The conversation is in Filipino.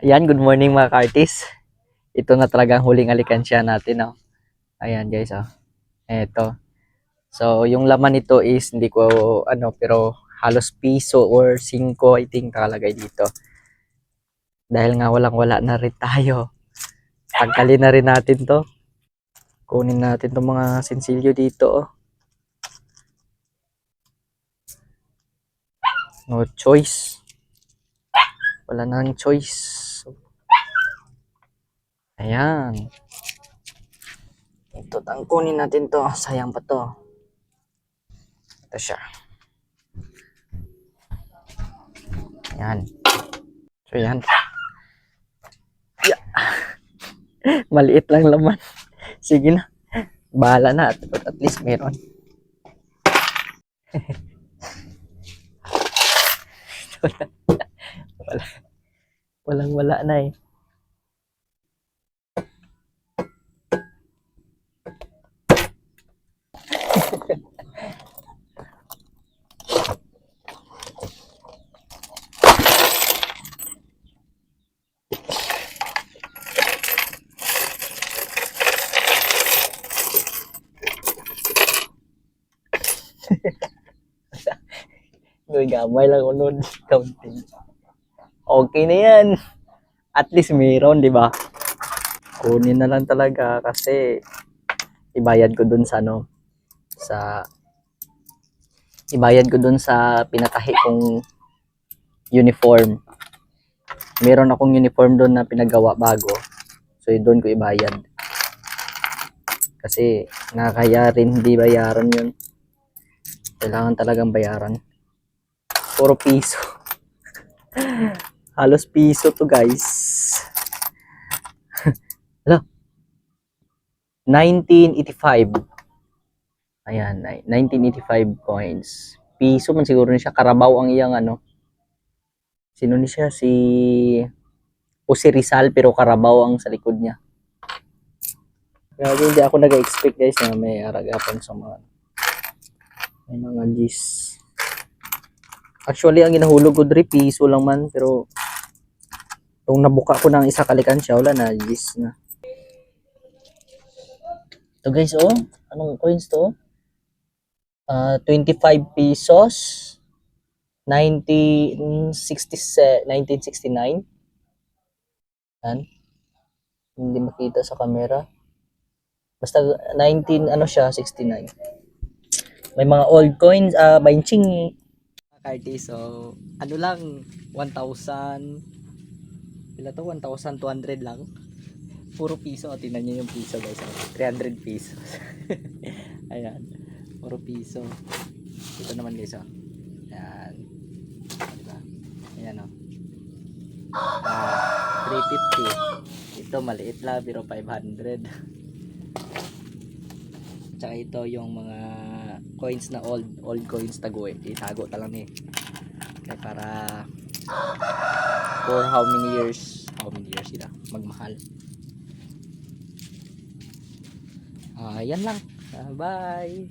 Ayan, good morning mga ka-artist. Ito na talagang huling alikansya natin, no? Ayan guys, oh. Eto. So, yung laman nito is hindi ko pero halos piso or 5 I think nakalagay dito. Dahil nga walang-wala na rin tayo. Tanggalin na rin natin 'to. Kunin natin 'tong mga sensilyo dito, oh. No choice. Wala nang choice. Ayan. Ito, kunin natin 'to. Sayang pa 'to. Ito siya. Ayan. So, yan. Yeah. Maliit lang laman. Sige na. Bahala na. At least meron. Wala. Walang-wala na eh. Uy, gamay lang unod. Counting. Okay na yan. At least meron, di ba? Kunin na lang talaga kasi ibayad ko dun sa sa ibayad ko dun sa pinatahi kong uniform. Meron akong uniform doon na pinagawa bago. So doon ko ibayad. Kasi nakakaya rin hindi bayaran yun. Kailangan talagang bayaran. Puro piso. Halos piso to guys. Hala. 1985. Ayan, 1985 coins. Piso man siguro ni siya. Karabaw ang iyang Sino ni siya? Si Rizal pero Karabaw ang sa likod niya. Grabe, hindi ako nag-expect guys na may aragapan sa may mga G's. Actually, ang ginahulog ko 3 piso lang man pero nung nabuka ko ng isa kalikansya, wala na G's na. Ito guys, oh. Anong coins to? 25 pesos. 1969. Yan. Hindi makita sa camera. Basta 69. May mga old coins, bainching. Karti, so lang 1,000 pila to 1,200 lang. Puro piso, tingnan niyo yung piso guys. 300 pesos. Ayan. Puro piso. Ito naman guys, oh. Ayan. Diba? Ayan, oh. 350. Ito maliit lang, pero 500. Tsaka ito yung mga coins na old coins tago eh. Itago talang eh. Kaya para for how many years sila magmahal. Yan lang. Bye.